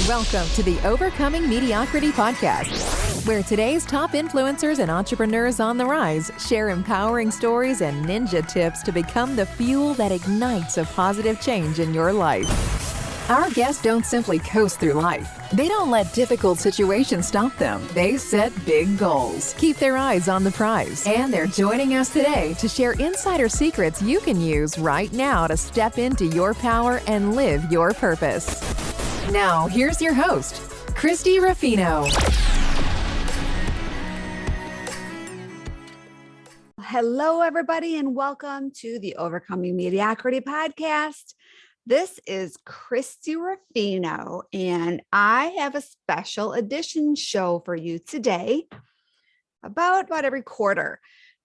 Welcome to the Overcoming Mediocrity podcast, where today's top influencers and entrepreneurs on the rise share empowering stories and ninja tips to become the fuel that ignites a positive change in your life. Our guests don't simply coast through life. They don't let difficult situations stop them. They set big goals, keep their eyes on the prize, and they're joining us today to share insider secrets you can use right now to step into your power and live your purpose. Now, here's your host, Christie Ruffino. Hello, everybody, and welcome to the Overcoming Mediocrity podcast. This is Christie Ruffino, and I have a special edition show for you today. About every quarter,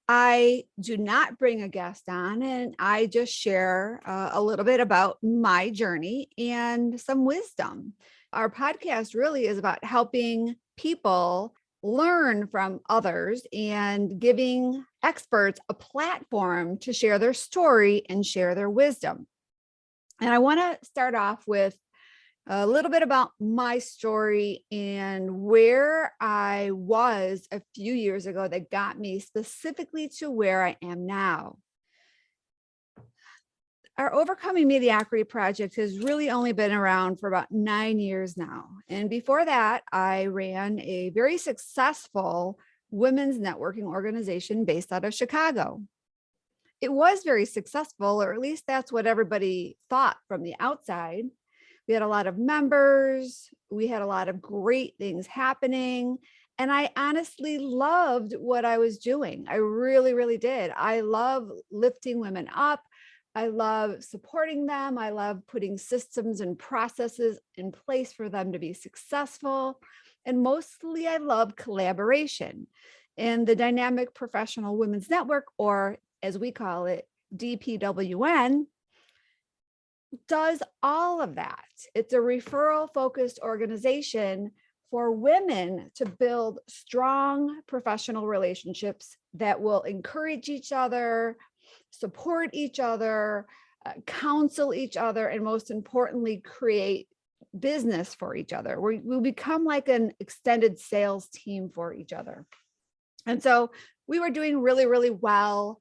I do not bring a guest on, and I just share a little bit about my journey and some wisdom. Our podcast really is about helping people learn from others and giving experts a platform to share their story and share their wisdom. And I want to start off with a little bit about my story and where I was a few years ago that got me specifically to where I am now. Our Overcoming Mediocrity project has really only been around for about 9 years now. And before that, I ran a very successful women's networking organization based out of Chicago. It was very successful, or at least that's what everybody thought from the outside. We had a lot of members. We had a lot of great things happening. And I honestly loved what I was doing. I really, really did. I love lifting women up. I love supporting them. I love putting systems and processes in place for them to be successful. And mostly I love collaboration. And the Dynamic Professional Women's Network, or as we call it, DPWN, does all of that. It's a referral focused organization for women to build strong professional relationships that will encourage each other, support each other, counsel each other, and most importantly, create business for each other. We'll become like an extended sales team for each other. And so we were doing really, really well.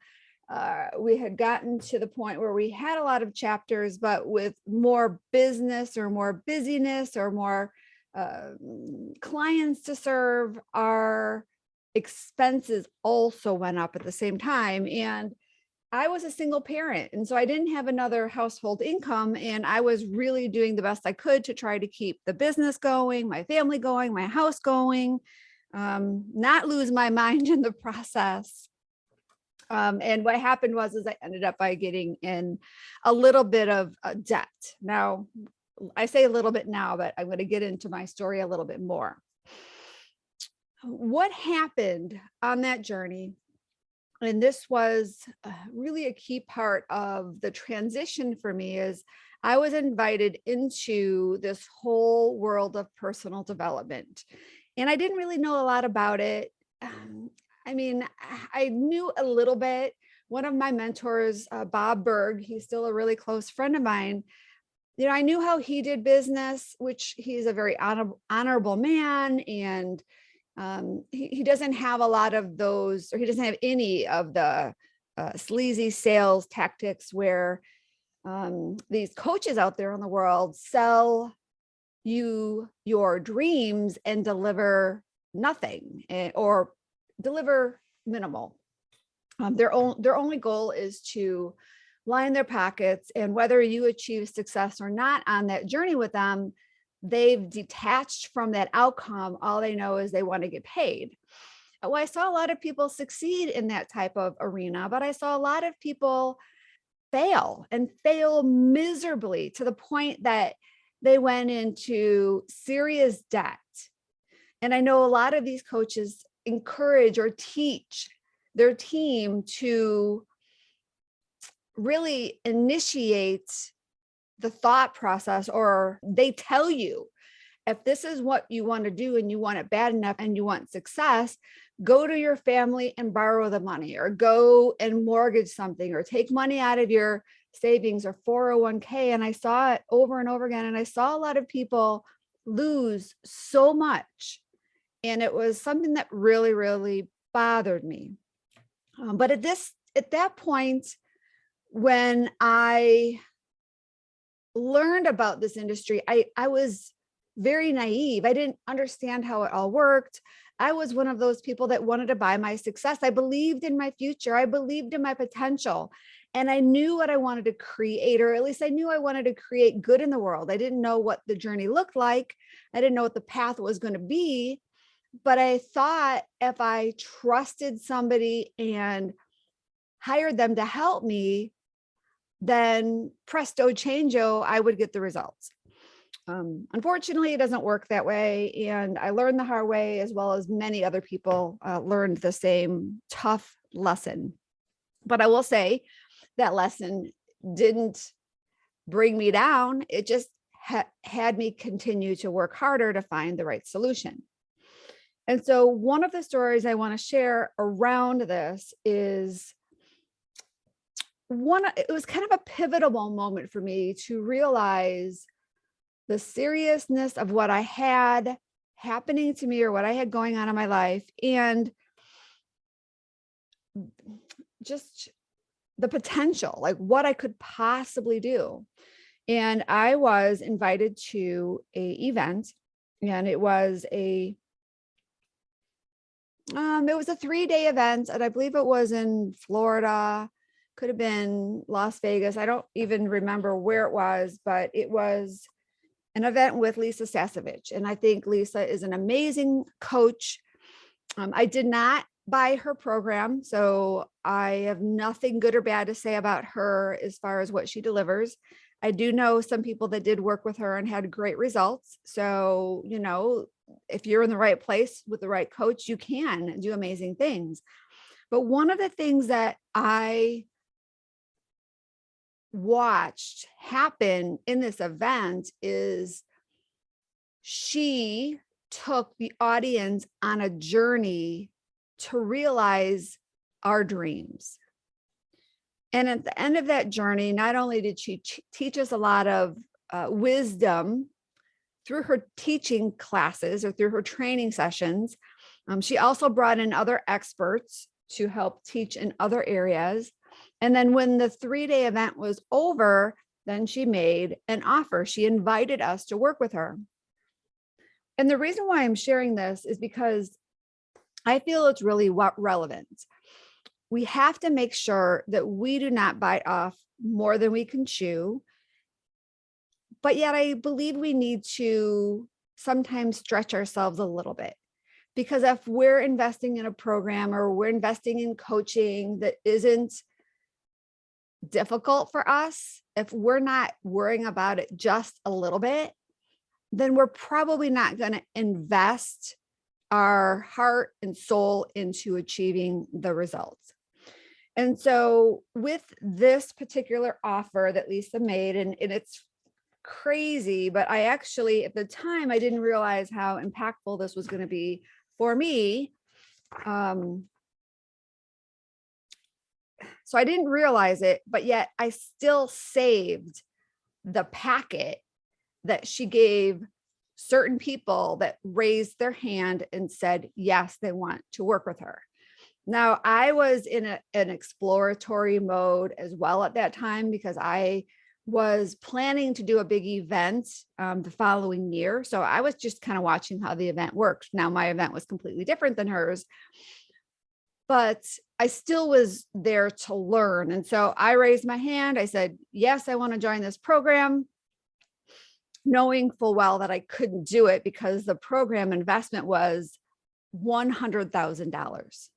We had gotten to the point where we had a lot of chapters, but with more business or more busyness or more clients to serve, our expenses also went up at the same time. And I was a single parent, and so I didn't have another household income, and I was really doing the best I could to try to keep the business going, my family going, my house going, not lose my mind in the process. And what happened was I ended up by getting in a little bit of debt. Now, I say a little bit now, but I'm going to get into my story a little bit more. What happened on that journey, and this was really a key part of the transition for me, is I was invited into this whole world of personal development. And I didn't really know a lot about it. I knew a little bit. One of my mentors, Bob Berg, he's still a really close friend of mine. I knew how he did business, which he's a very honorable man. And he doesn't have a lot of those, or he doesn't have any of the sleazy sales tactics where these coaches out there in the world sell you your dreams and deliver nothing, or deliver minimal. Their only goal is to line their pockets, and whether you achieve success or not on that journey with them, they've detached from that outcome. All they know is they want to get paid. Well, I saw a lot of people succeed in that type of arena, but I saw a lot of people fail miserably to the point that they went into serious debt. And I know a lot of these coaches encourage or teach their team to really initiate the thought process, or they tell you, if this is what you want to do and you want it bad enough and you want success, go to your family and borrow the money, or go and mortgage something, or take money out of your savings or 401k. And I saw it over and over again. And I saw a lot of people lose so much. And it was something that really, really bothered me. But at that point, when I learned about this industry, I was very naive. I didn't understand how it all worked. I was one of those people that wanted to buy my success. I believed in my future. I believed in my potential. And I knew what I wanted to create, or at least I knew I wanted to create good in the world. I didn't know what the journey looked like. I didn't know what the path was going to be. But I thought if I trusted somebody and hired them to help me, then presto changeo, I would get the results. Unfortunately, it doesn't work that way. And I learned the hard way, as well as many other people learned the same tough lesson. But I will say that lesson didn't bring me down. It just had me continue to work harder to find the right solution. And so one of the stories I want to share around this is it was kind of a pivotal moment for me to realize the seriousness of what I had happening to me, or what I had going on in my life, and just the potential, like what I could possibly do. And I was invited to an event, and it was a 3-day event, and I believe it was in Florida, could have been Las Vegas. I don't even remember where it was, but it was an event with Lisa Sasevich. And I think Lisa is an amazing coach. I did not buy her program, so I have nothing good or bad to say about her as far as what she delivers. I do know some people that did work with her and had great results. So, if you're in the right place with the right coach, you can do amazing things. But one of the things that I watched happen in this event is she took the audience on a journey to realize our dreams. And at the end of that journey, not only did she teach us a lot of wisdom through her teaching classes or through her training sessions, she also brought in other experts to help teach in other areas. And then when the 3-day event was over, then she made an offer. She invited us to work with her. And the reason why I'm sharing this is because I feel it's really relevant. We have to make sure that we do not bite off more than we can chew. But yet I believe we need to sometimes stretch ourselves a little bit. Because if we're investing in a program, or we're investing in coaching that isn't difficult for us, if we're not worrying about it just a little bit, then we're probably not going to invest our heart and soul into achieving the results. And so with this particular offer that Lisa made, and it's crazy, but I actually, at the time, I didn't realize how impactful this was going to be for me. So I didn't realize it, but yet I still saved the packet that she gave certain people that raised their hand and said, yes, they want to work with her. Now, I was in an exploratory mode as well at that time, because I was planning to do a big event the following year. So I was just kind of watching how the event worked. Now, my event was completely different than hers, but I still was there to learn. And so I raised my hand. I said, yes, I want to join this program, knowing full well that I couldn't do it because the program investment was $100,000.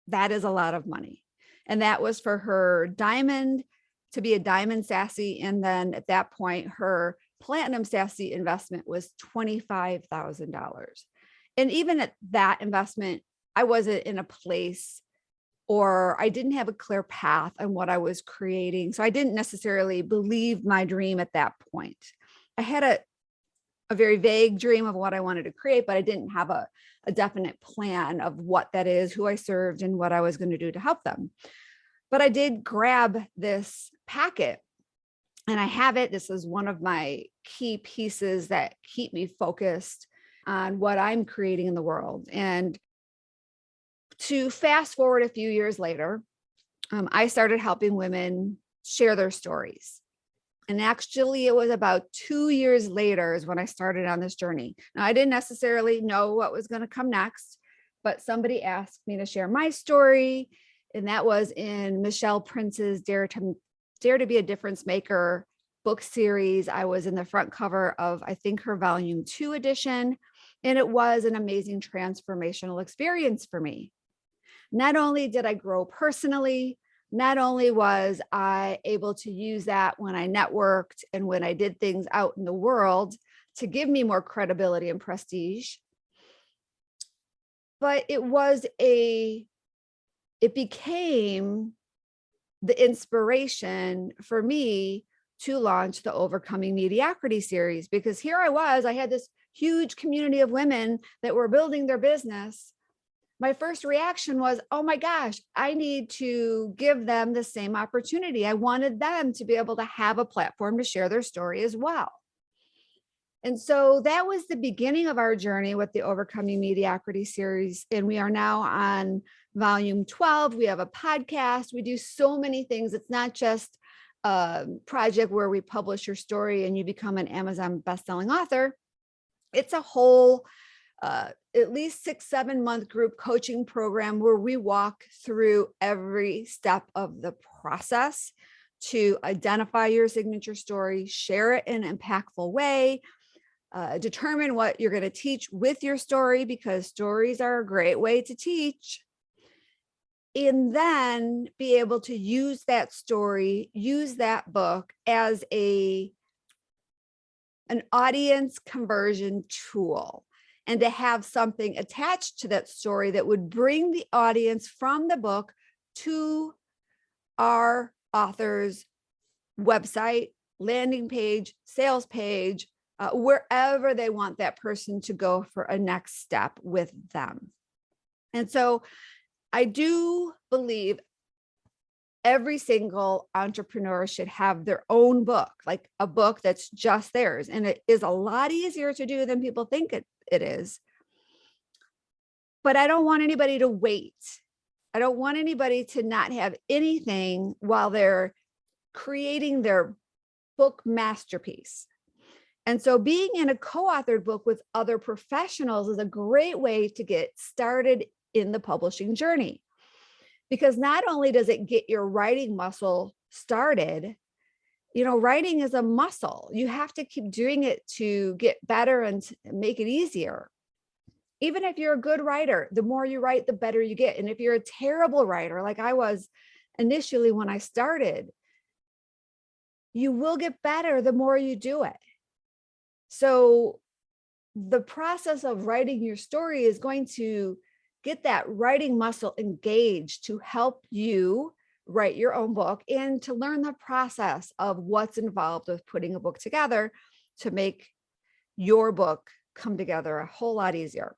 That is a lot of money. And that was for her diamond to be a diamond sassy. And then at that point, her platinum sassy investment was $25,000. And even at that investment, I wasn't in a place, or I didn't have a clear path on what I was creating. So I didn't necessarily believe my dream at that point. I had a very vague dream of what I wanted to create, but I didn't have a definite plan of what that is, who I served, and what I was going to do to help them. But I did grab this packet. And I have it. This is one of my key pieces that keep me focused on what I'm creating in the world. And to fast forward a few years later, I started helping women share their stories. And actually, it was about 2 years later is when I started on this journey. Now, I didn't necessarily know what was going to come next, but somebody asked me to share my story. And that was in Michelle Prince's Dare to Be a Difference Maker book series. I was in the front cover of, I think, her volume 2 edition. And it was an amazing transformational experience for me. Not only did I grow personally, not only was I able to use that when I networked and when I did things out in the world to give me more credibility and prestige, but it became the inspiration for me to launch the Overcoming Mediocrity series, because here I had this huge community of women that were building their business. My first reaction was, oh my gosh, I need to give them the same opportunity. I wanted them to be able to have a platform to share their story as well. And so that was the beginning of our journey with the Overcoming Mediocrity series. And we are now on volume 12. We have a podcast. We do so many things. It's not just a project where we publish your story and you become an Amazon bestselling author. It's a whole at least 6-7 month group coaching program where we walk through every step of the process to identify your signature story, share it in an impactful way, determine what you're going to teach with your story, because stories are a great way to teach, and then be able to use that story, use that book as an audience conversion tool, and to have something attached to that story that would bring the audience from the book to our author's website, landing page, sales page, wherever they want that person to go for a next step with them. And so I do believe every single entrepreneur should have their own book, like a book that's just theirs. And it is a lot easier to do than people think it is. But I don't want anybody to wait. I don't want anybody to not have anything while they're creating their book masterpiece. And so being in a co-authored book with other professionals is a great way to get started in the publishing journey. Because not only does it get your writing muscle started, writing is a muscle. You have to keep doing it to get better and make it easier. Even if you're a good writer, the more you write, the better you get. And if you're a terrible writer, like I was initially when I started, you will get better the more you do it. So the process of writing your story is going to get that writing muscle engaged to help you write your own book and to learn the process of what's involved with putting a book together to make your book come together a whole lot easier.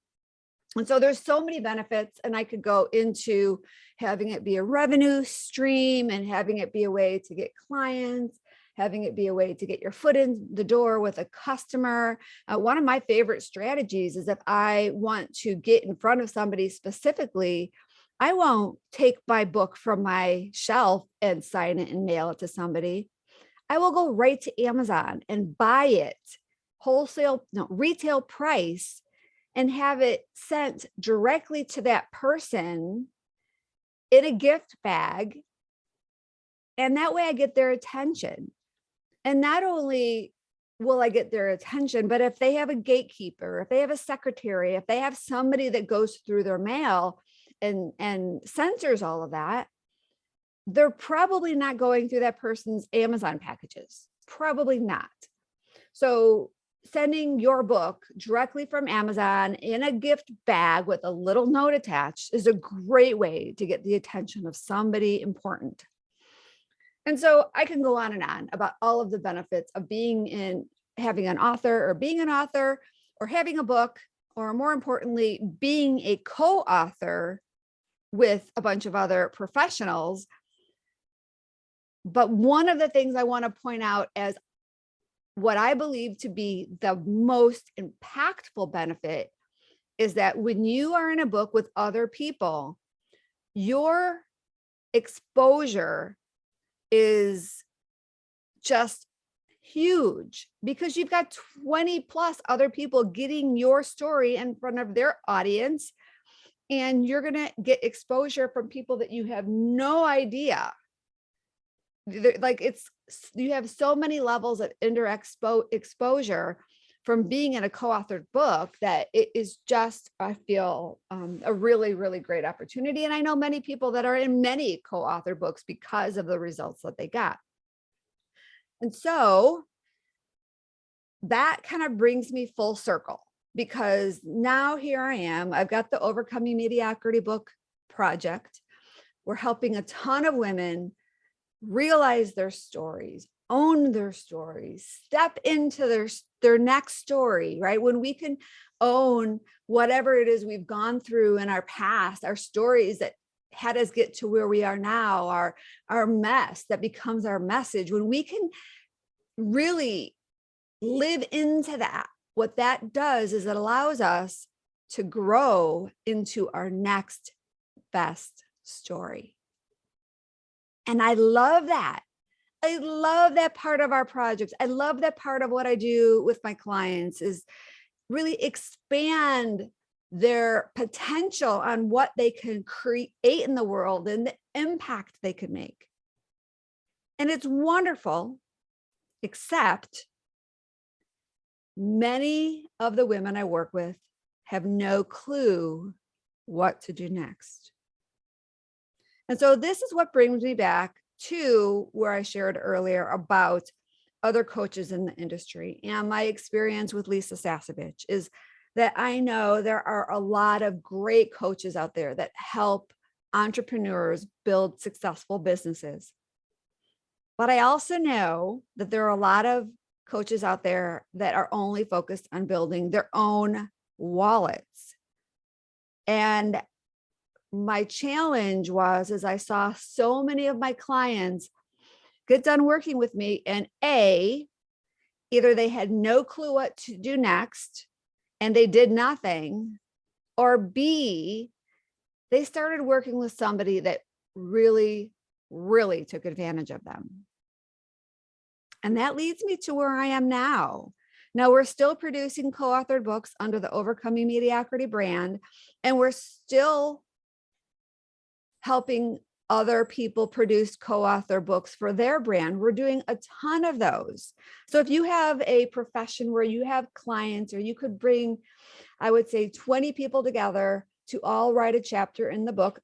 And so there's so many benefits, and I could go into having it be a revenue stream and having it be a way to get clients, having it be a way to get your foot in the door with a customer. One of my favorite strategies is if I want to get in front of somebody specifically, I won't take my book from my shelf and sign it and mail it to somebody. I will go right to Amazon and buy it retail price and have it sent directly to that person in a gift bag. And that way I get their attention. And not only will I get their attention, but if they have a gatekeeper, if they have a secretary, if they have somebody that goes through their mail and censors all of that, they're probably not going through that person's Amazon packages. Probably not. So sending your book directly from Amazon in a gift bag with a little note attached is a great way to get the attention of somebody important. And so I can go on and on about all of the benefits of having an author or having a book, or more importantly, being a co-author with a bunch of other professionals. But one of the things I want to point out as what I believe to be the most impactful benefit is that when you are in a book with other people, your exposure is just huge because you've got 20 plus other people getting your story in front of their audience, and you're going to get exposure from people that you have no idea. Like you have so many levels of indirect exposure from being in a co-authored book that it is just, I feel, a really, really great opportunity. And I know many people that are in many co-authored books because of the results that they got. And so that kind of brings me full circle, because now here I am. I've got the Overcoming Mediocrity book project. We're helping a ton of women realize their stories, own their stories, step into their next story, right? When we can own whatever it is we've gone through in our past, our stories that had us get to where we are now, our mess that becomes our message, when we can really live into that, what that does is it allows us to grow into our next best story. And I love that. I love that part of our projects. I love that part of what I do with my clients is really expand their potential on what they can create in the world and the impact they can make. And it's wonderful, except many of the women I work with have no clue what to do next. And so this is what brings me back to where I shared earlier about other coaches in the industry. And my experience with Lisa Sasevich is that I know there are a lot of great coaches out there that help entrepreneurs build successful businesses. But I also know that there are a lot of coaches out there that are only focused on building their own wallets. And my challenge was, as I saw so many of my clients get done working with me, and either they had no clue what to do next and they did nothing, or B, they started working with somebody that really, really took advantage of them. And that leads me to where I am now. Now, we're still producing co-authored books under the Overcoming Mediocrity brand, and we're still helping other people produce co-author books for their brand. We're doing a ton of those. So if you have a profession where you have clients, or you could bring, I would say, 20 people together to all write a chapter in the book,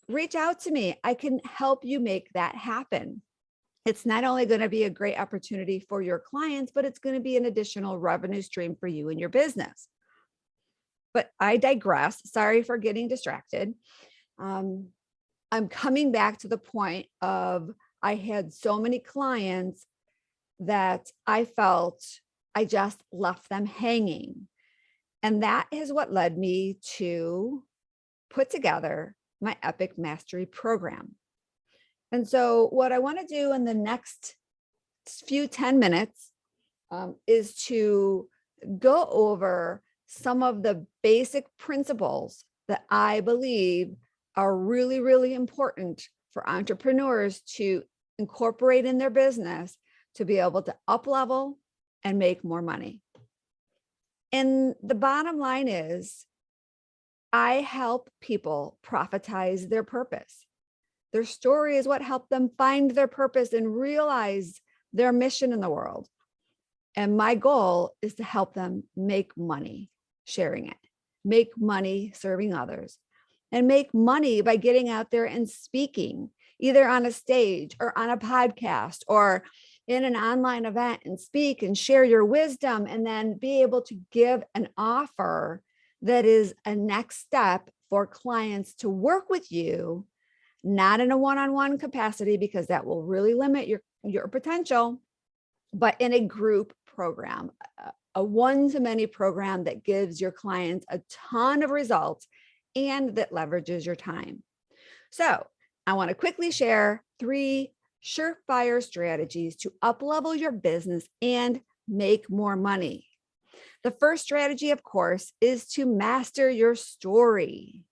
reach out to me. I can help you make that happen. It's not only going to be a great opportunity for your clients, but it's going to be an additional revenue stream for you and your business. But I digress. Sorry for getting distracted. I'm coming back to the point of I had so many clients that I felt I just left them hanging. And that is what led me to put together my Epic Mastery program. And so what I want to do in the next few 10 minutes is to go over some of the basic principles that I believe are really, really important for entrepreneurs to incorporate in their business to be able to up level and make more money. And the bottom line is, I help people profitize their purpose. Their story is what helped them find their purpose and realize their mission in the world. And my goal is to help them make money sharing it, make money serving others, and make money by getting out there and speaking, either on a stage or on a podcast or in an online event, and speak and share your wisdom, and then be able to give an offer that is a next step for clients to work with you, not in a one-on-one capacity, because that will really limit your potential, but in a group program, a one-to-many program that gives your clients a ton of results and that leverages your time. So I want to quickly share 3 surefire strategies to uplevel your business and make more money. The first strategy, of course, is to master your story,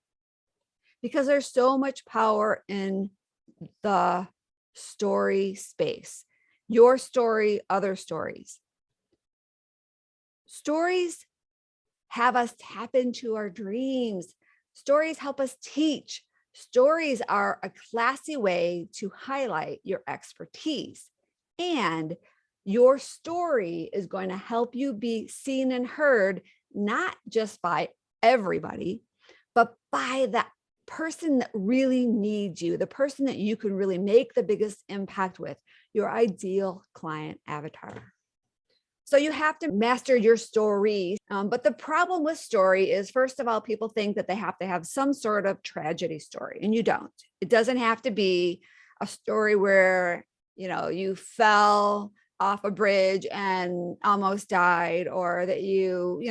because there's so much power in the story space. Your story, other stories. Stories have us tap into our dreams. Stories help us teach. Stories are a classy way to highlight your expertise. And your story is going to help you be seen and heard, not just by everybody, but by the person that really needs you, the person that you can really make the biggest impact with, your ideal client avatar. So you have to master your story. But the problem with story is, first of all, people think that they have to have some sort of tragedy story, and you don't. It doesn't have to be a story where, you fell off a bridge and almost died, or that you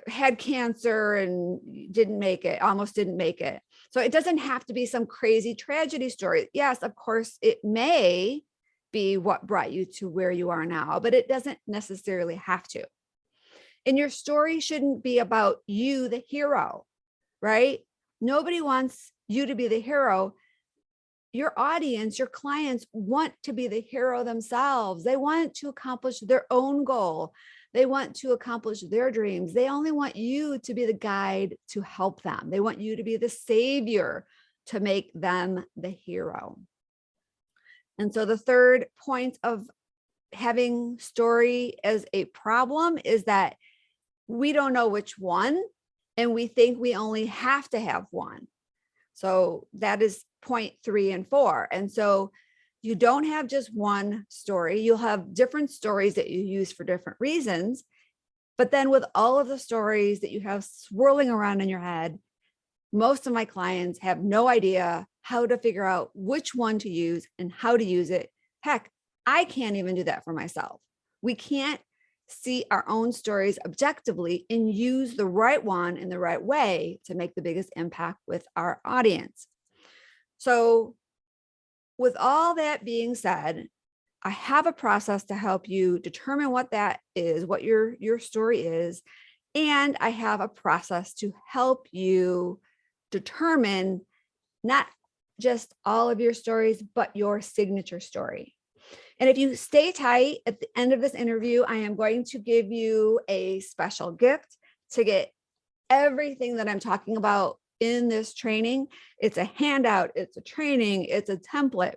had cancer and almost didn't make it. So it doesn't have to be some crazy tragedy story. Yes, of course, it may be what brought you to where you are now, but it doesn't necessarily have to. And your story shouldn't be about you, the hero, right? Nobody wants you to be the hero. Your audience, your clients want to be the hero themselves. They want to accomplish their own goal. They want to accomplish their dreams. They only want you to be the guide to help them. They want you to be the savior to make them the hero. And so the third point of having story as a problem is that we don't know which one, and we think we only have to have one. So that is point 3 and 4. And so you don't have just one story. You'll have different stories that you use for different reasons. But then with all of the stories that you have swirling around in your head, most of my clients have no idea how to figure out which one to use and how to use it. Heck, I can't even do that for myself. We can't see our own stories objectively and use the right one in the right way to make the biggest impact with our audience. So with all that being said, I have a process to help you determine what that is, what your story is. And I have a process to help you determine not just all of your stories, but your signature story. And if you stay tight at the end of this interview, I am going to give you a special gift to get everything that I'm talking about in this training. It's a handout, it's a training, it's a template.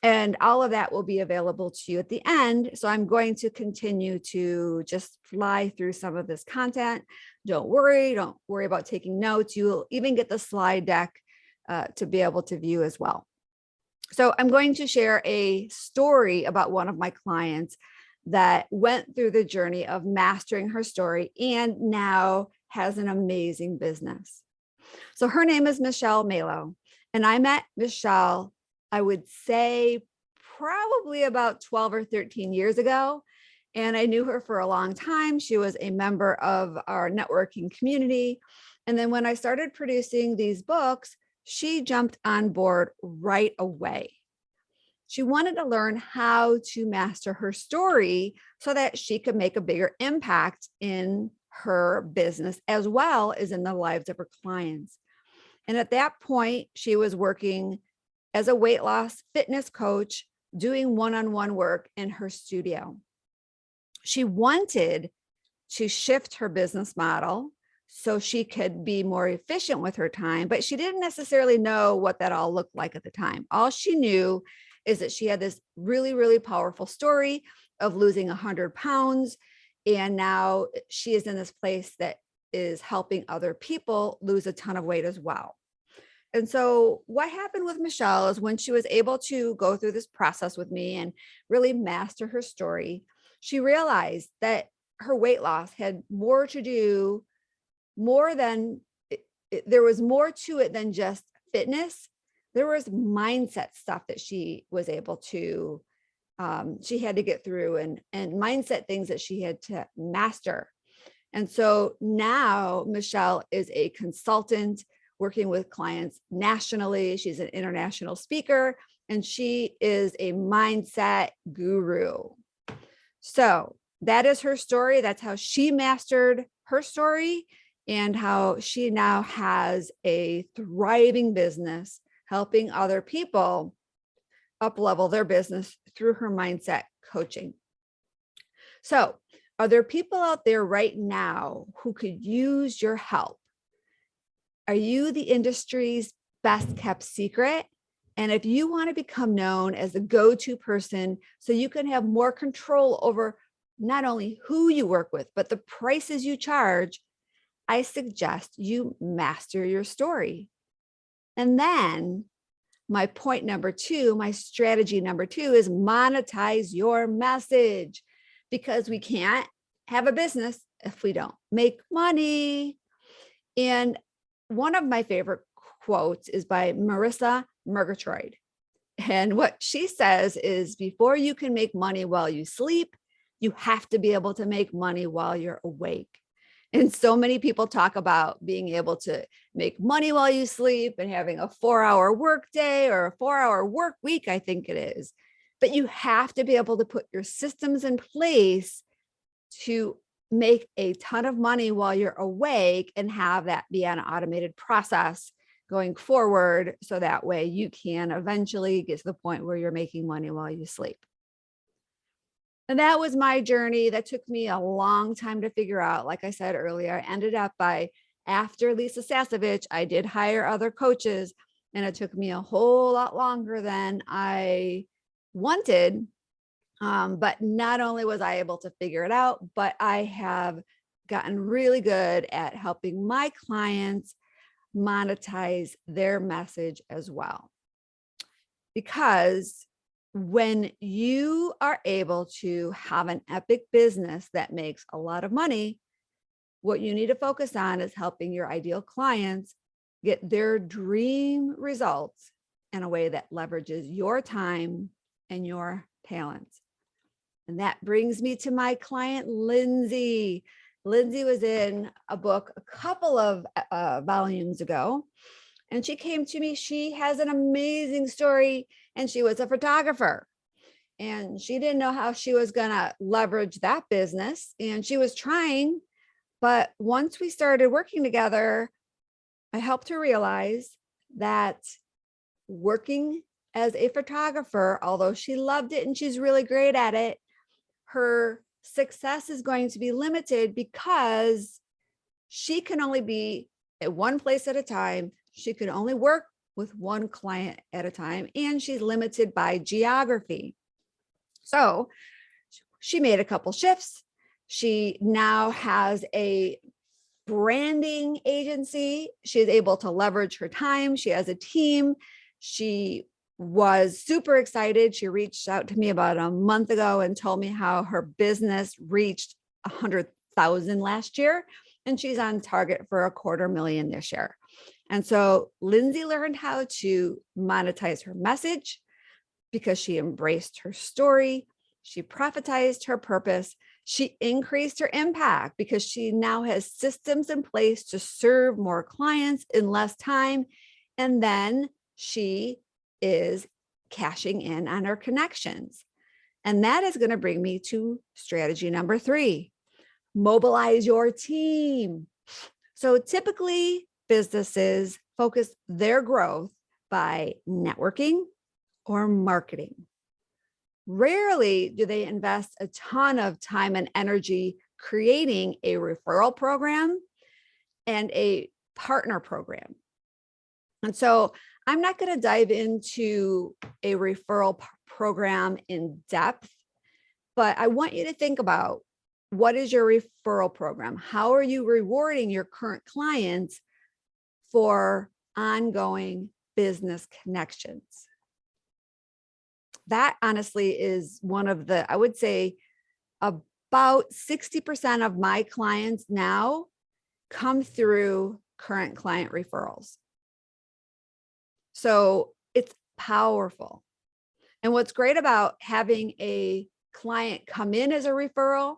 And all of that will be available to you at the end. So I'm going to continue to just fly through some of this content. Don't worry about taking notes. You'll even get the slide deck to be able to view as well. So I'm going to share a story about one of my clients that went through the journey of mastering her story and now has an amazing business. So her name is Michelle Malo, and I met Michelle, I would say probably about 12 or 13 years ago. And I knew her for a long time. She was a member of our networking community. And then when I started producing these books, she jumped on board right away. She wanted to learn how to master her story so that she could make a bigger impact in her business as well as in the lives of her clients. And at that point, she was working as a weight loss fitness coach, doing one-on-one work in her studio. She wanted to shift her business model so she could be more efficient with her time, but she didn't necessarily know what that all looked like at the time. All she knew is that she had this really, really powerful story of losing 100 pounds. And now she is in this place that is helping other people lose a ton of weight as well. And so what happened with Michelle is when she was able to go through this process with me and really master her story, she realized that her weight loss had more to do, there was more to it than just fitness. There was mindset stuff that she was able to, she had to get through and mindset things that she had to master. And so now Michelle is a consultant working with clients nationally. She's an international speaker, and she is a mindset guru. So that is her story. That's how she mastered her story and how she now has a thriving business helping other people up-level their business through her mindset coaching. So, are there people out there right now who could use your help? Are you the industry's best kept secret? And if you want to become known as the go-to person so you can have more control over not only who you work with, but the prices you charge, I suggest you master your story. And then my point number 2, my strategy number 2 is monetize your message, because we can't have a business if we don't make money. And one of my favorite quotes is by Marissa Murgatroyd. And what she says is, before you can make money while you sleep, you have to be able to make money while you're awake. And so many people talk about being able to make money while you sleep and having a 4-hour work day or a 4-hour work week, I think it is. But you have to be able to put your systems in place to make a ton of money while you're awake and have that be an automated process going forward. So that way you can eventually get to the point where you're making money while you sleep. And that was my journey. That took me a long time to figure out. Like I said earlier, I ended up after Lisa Sasevich, I did hire other coaches, and it took me a whole lot longer than I wanted. But not only was I able to figure it out, but I have gotten really good at helping my clients monetize their message as well. Because when you are able to have an epic business that makes a lot of money, what you need to focus on is helping your ideal clients get their dream results in a way that leverages your time and your talents. And that brings me to my client, Lindsay. Lindsay was in a book a couple of volumes ago, and she came to me. She has an amazing story, and she was a photographer, and she didn't know how she was going to leverage that business, and she was trying. But once we started working together, I helped her realize that working as a photographer, although she loved it and she's really great at it, her success is going to be limited because she can only be at one place at a time. She can only work with one client at a time, and she's limited by geography. So she made a couple shifts. She now has a branding agency. She's able to leverage her time. She has a team. She was super excited. She reached out to me about a month ago and told me how her business reached 100,000 last year, and she's on target for $250,000 this year. And so Lindsay learned how to monetize her message because she embraced her story. She profitized her purpose. She increased her impact because she now has systems in place to serve more clients in less time. And then she is cashing in on her connections. And that is going to bring me to strategy number 3, mobilize your team. So typically businesses focus their growth by networking or marketing. Rarely do they invest a ton of time and energy creating a referral program and a partner program. And so I'm not going to dive into a referral program in depth, but I want you to think about, what is your referral program? How are you rewarding your current clients for ongoing business connections? That honestly is one of the, I would say about 60% of my clients now come through current client referrals. So it's powerful. And what's great about having a client come in as a referral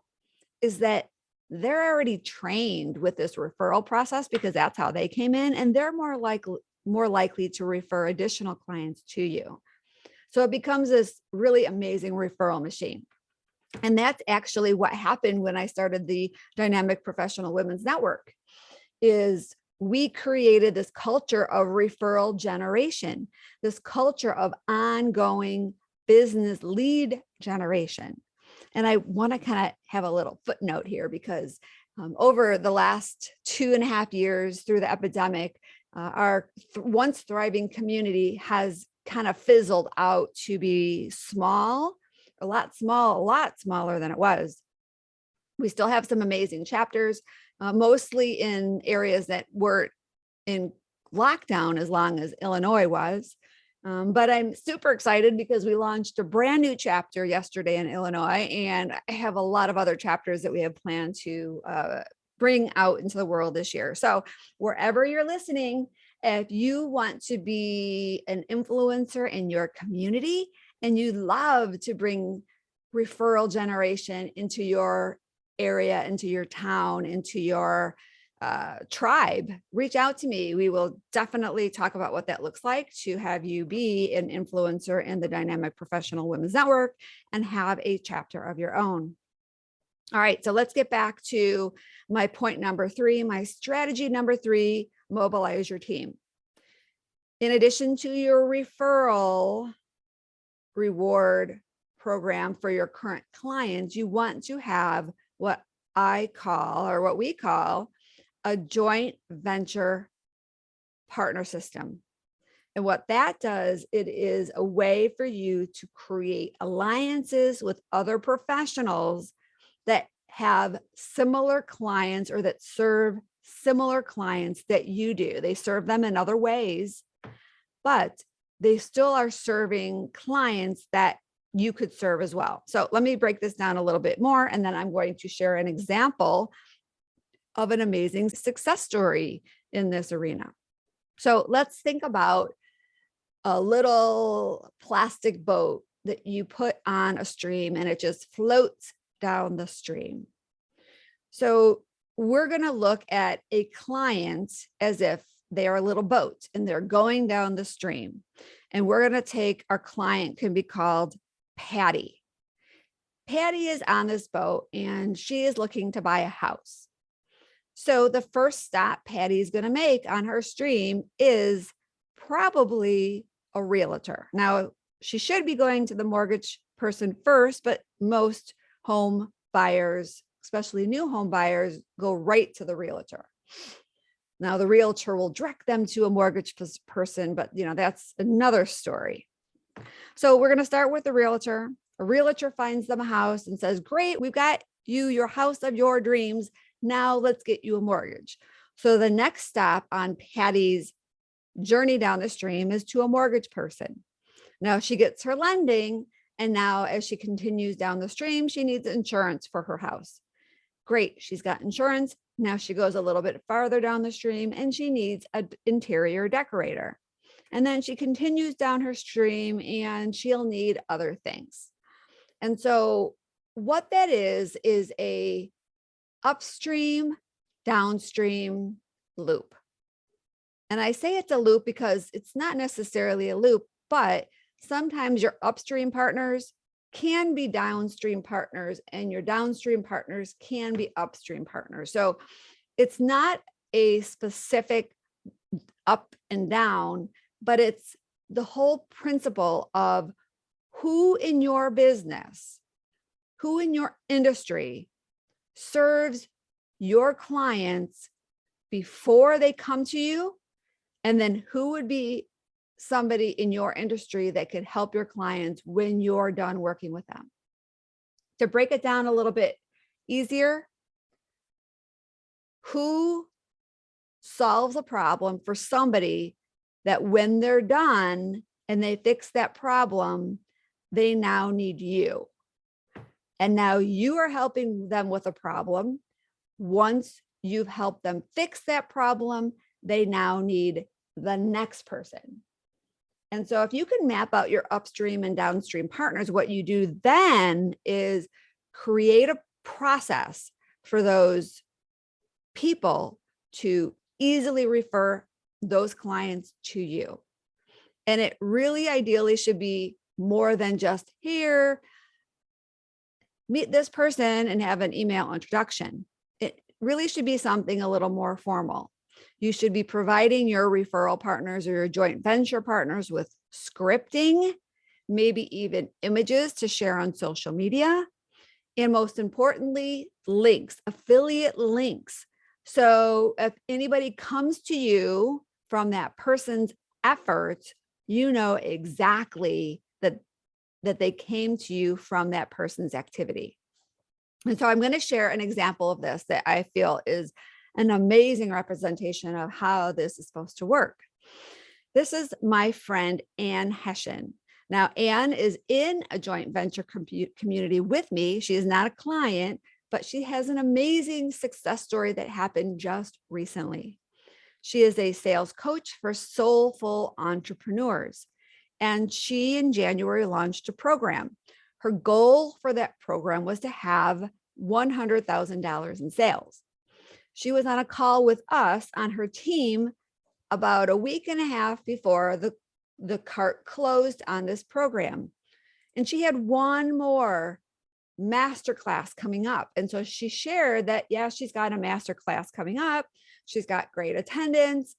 is that they're already trained with this referral process because that's how they came in, and they're more likely to refer additional clients to you. So it becomes this really amazing referral machine. And that's actually what happened when I started the Dynamic Professional Women's Network. Is we created this culture of referral generation, this culture of ongoing business lead generation. And I want to kind of have a little footnote here because over the last 2.5 years through the epidemic, our once thriving community has kind of fizzled out to be small, a lot smaller than it was. We still have some amazing chapters, mostly in areas that were in lockdown as long as Illinois was. But I'm super excited because we launched a brand new chapter yesterday in Illinois, and I have a lot of other chapters that we have planned to bring out into the world this year. So wherever you're listening, if you want to be an influencer in your community and you love to bring referral generation into your area, into your town, into your tribe, reach out to me. We will definitely talk about what that looks like to have you be an influencer in the Dynamic Professional Women's Network and have a chapter of your own. All right, so let's get back to my point number 3, my strategy number 3, mobilize your team. In addition to your referral reward program for your current clients, you want to have what we call a joint venture partner system. And what that does, it is a way for you to create alliances with other professionals that have similar clients or that serve similar clients that you do. They serve them in other ways, but they still are serving clients that you could serve as well. So let me break this down a little bit more, and then I'm going to share an example of an amazing success story in this arena. So let's think about a little plastic boat that you put on a stream and it just floats down the stream. So we're going to look at a client as if they are a little boat and they're going down the stream. And we're going to take our client, can be called Patty. Patty is on this boat and she is looking to buy a house. So the first stop Patty is going to make on her stream is probably a realtor. Now, she should be going to the mortgage person first, but most home buyers, especially new home buyers, go right to the realtor. Now, the realtor will direct them to a mortgage person, but that's another story. So we're going to start with the realtor. A realtor finds them a house and says, great, we've got you your house of your dreams. Now let's get you a mortgage. So the next stop on Patty's journey down the stream is to a mortgage person. Now she gets her lending, and now as she continues down the stream, she needs insurance for her house. Great, she's got insurance. Now she goes a little bit farther down the stream and she needs an interior decorator. And then she continues down her stream and she'll need other things. And so what that is a upstream, downstream loop. And I say it's a loop because it's not necessarily a loop, but sometimes your upstream partners can be downstream partners and your downstream partners can be upstream partners. So it's not a specific up and down, but it's the whole principle of who in your business, who in your industry serves your clients before they come to you, and then who would be somebody in your industry that could help your clients when you're done working with them. To break it down a little bit easier, who solves a problem for somebody that when they're done and they fix that problem, they now need you. And now you are helping them with a problem. Once you've helped them fix that problem, they now need the next person. And so if you can map out your upstream and downstream partners, what you do then is create a process for those people to easily refer those clients to you. And it really ideally should be more than just here, meet this person and have an email introduction. It really should be something a little more formal. You should be providing your referral partners or your joint venture partners with scripting, maybe even images to share on social media. And most importantly, links, affiliate links. So if anybody comes to you from that person's effort, you know exactly that they came to you from that person's activity. And so I'm going to share an example of this that I feel is an amazing representation of how this is supposed to work. This is my friend, Ann Hessian. Now, Ann is in a joint venture community with me. She is not a client, but she has an amazing success story that happened just recently. She is a sales coach for soulful entrepreneurs. And she in January launched a program. Her goal for that program was to have $100,000 in sales. She was on a call with us on her team about a week and a half before the cart closed on this program. And she had one more masterclass coming up. And so she shared that, yeah, she's got a masterclass coming up. She's got great attendance.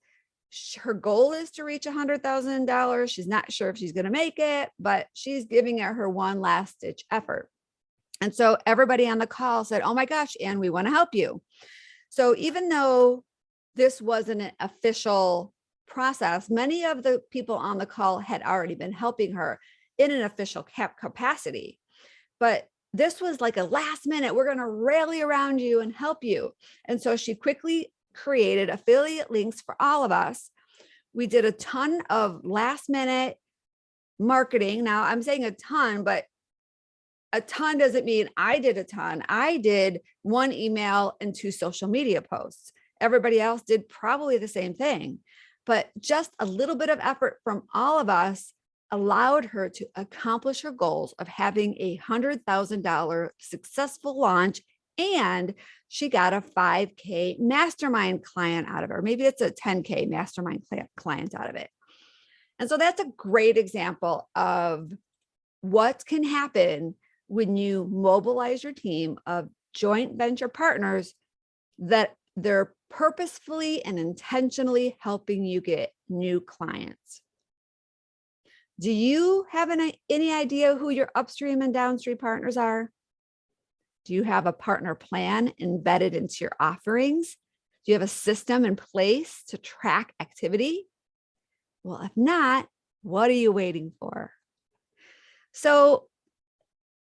Her goal is to reach $100,000. She's not sure if she's going to make it, but she's giving it her one last ditch effort. And so everybody on the call said, oh my gosh, Ann, we want to help you. So even though this wasn't an official process, many of the people on the call had already been helping her in an official capacity. But this was like a last minute, we're going to rally around you and help you. And so she quickly created affiliate links for all of us. We did a ton of last minute marketing. Now I'm saying a ton, but a ton doesn't mean I did a ton. I did one email and 2 social media posts. Everybody else did probably the same thing, but just a little bit of effort from all of us allowed her to accomplish her goals of having a $100,000 successful launch. And she got a 5K mastermind client out of her. Maybe it's a 10K mastermind client out of it. And so that's a great example of what can happen when you mobilize your team of joint venture partners that they're purposefully and intentionally helping you get new clients. Do you have any idea who your upstream and downstream partners are? Do you have a partner plan embedded into your offerings? Do you have a system in place to track activity? Well, if not, what are you waiting for? So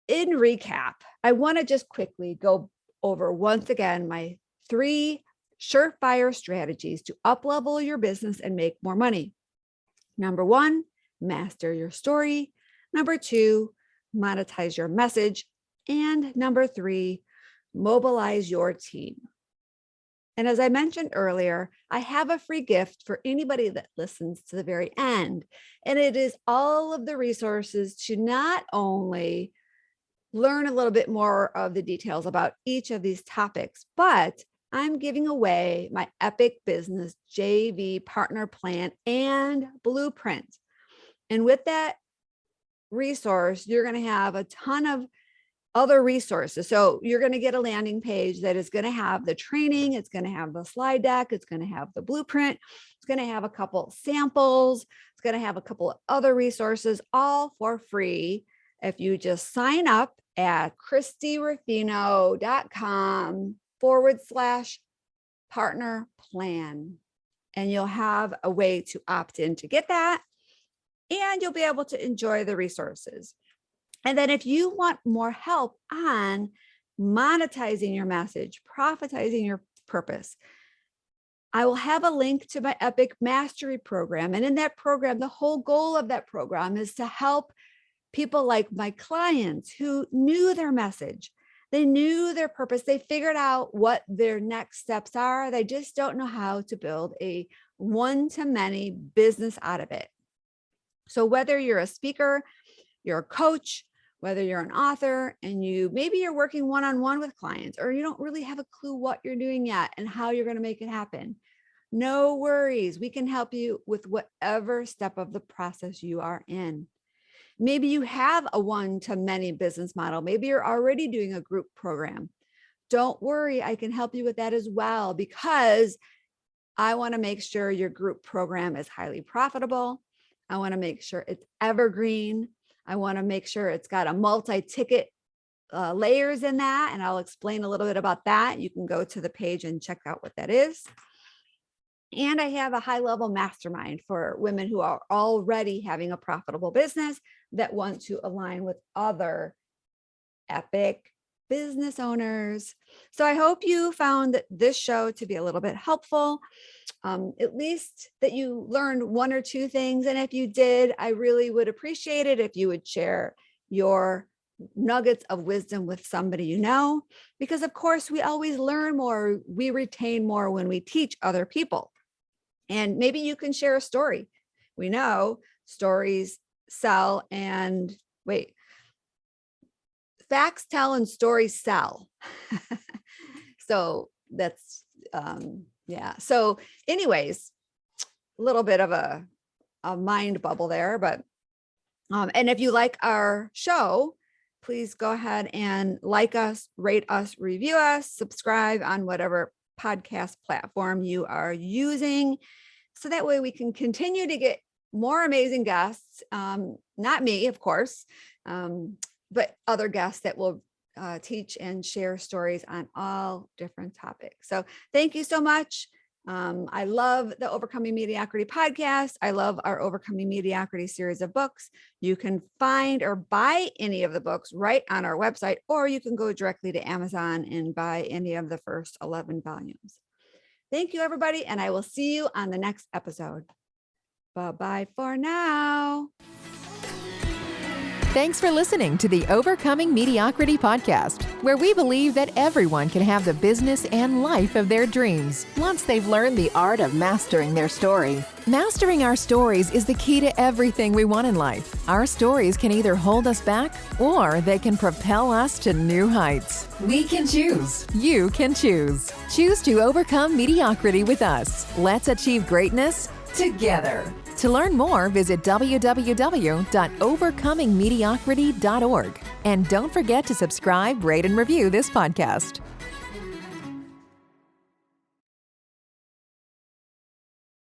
in recap, I want to just quickly go over once again my 3 surefire strategies to up-level your business and make more money. Number 1, master your story. Number 2, monetize your message. And number 3, mobilize your team. And as I mentioned earlier, I have a free gift for anybody that listens to the very end. And it is all of the resources to not only learn a little bit more of the details about each of these topics, but I'm giving away my Epic Business JV Partner Plan and Blueprint. And with that resource, you're going to have a ton of other resources. So you're going to get a landing page that is going to have the training. It's going to have the slide deck. It's going to have the blueprint. It's going to have a couple samples. It's going to have a couple of other resources, all for free. If you just sign up at christieruffino.com/partner plan, and you'll have a way to opt in to get that, and you'll be able to enjoy the resources. And then if you want more help on monetizing your message, profitizing your purpose, I will have a link to my Epic Mastery program. And in that program, the whole goal of that program is to help people like my clients who knew their message. They knew their purpose. They figured out what their next steps are. They just don't know how to build a one-to-many business out of it. So whether you're a speaker, you're a coach, whether you're an author and maybe you're working one-on-one with clients, or you don't really have a clue what you're doing yet and how you're going to make it happen. No worries. We can help you with whatever step of the process you are in. Maybe you have a one-to-many business model. Maybe you're already doing a group program. Don't worry. I can help you with that as well, because I want to make sure your group program is highly profitable. I want to make sure it's evergreen. I want to make sure it's got a multi-ticket layers in that. And I'll explain a little bit about that. You can go to the page and check out what that is. And I have a high-level mastermind for women who are already having a profitable business that want to align with other epic business owners. So I hope you found this show to be a little bit helpful, at least that you learned one or two things. And if you did, I really would appreciate it if you would share your nuggets of wisdom with somebody you know, because of course we always learn more, we retain more when we teach other people. And maybe you can share a story. We know stories sell and facts tell and stories sell. So that's, yeah. So anyways, a little bit of a mind bubble there, but, and if you like our show, please go ahead and like us, rate us, review us, subscribe on whatever podcast platform you are using. So that way we can continue to get more amazing guests, not me, of course, but other guests that will teach and share stories on all different topics. So thank you so much. I love the Overcoming Mediocrity podcast. I love our Overcoming Mediocrity series of books. You can find or buy any of the books right on our website, or you can go directly to Amazon and buy any of the first 11 volumes. Thank you, everybody, and I will see you on the next episode. Bye-bye for now. Thanks for listening to the Overcoming Mediocrity podcast, where we believe that everyone can have the business and life of their dreams once they've learned the art of mastering their story. Mastering our stories is the key to everything we want in life. Our stories can either hold us back or they can propel us to new heights. We can choose. You can choose. Choose to overcome mediocrity with us. Let's achieve greatness together. To learn more, visit www.overcomingmediocrity.org. And don't forget to subscribe, rate, and review this podcast.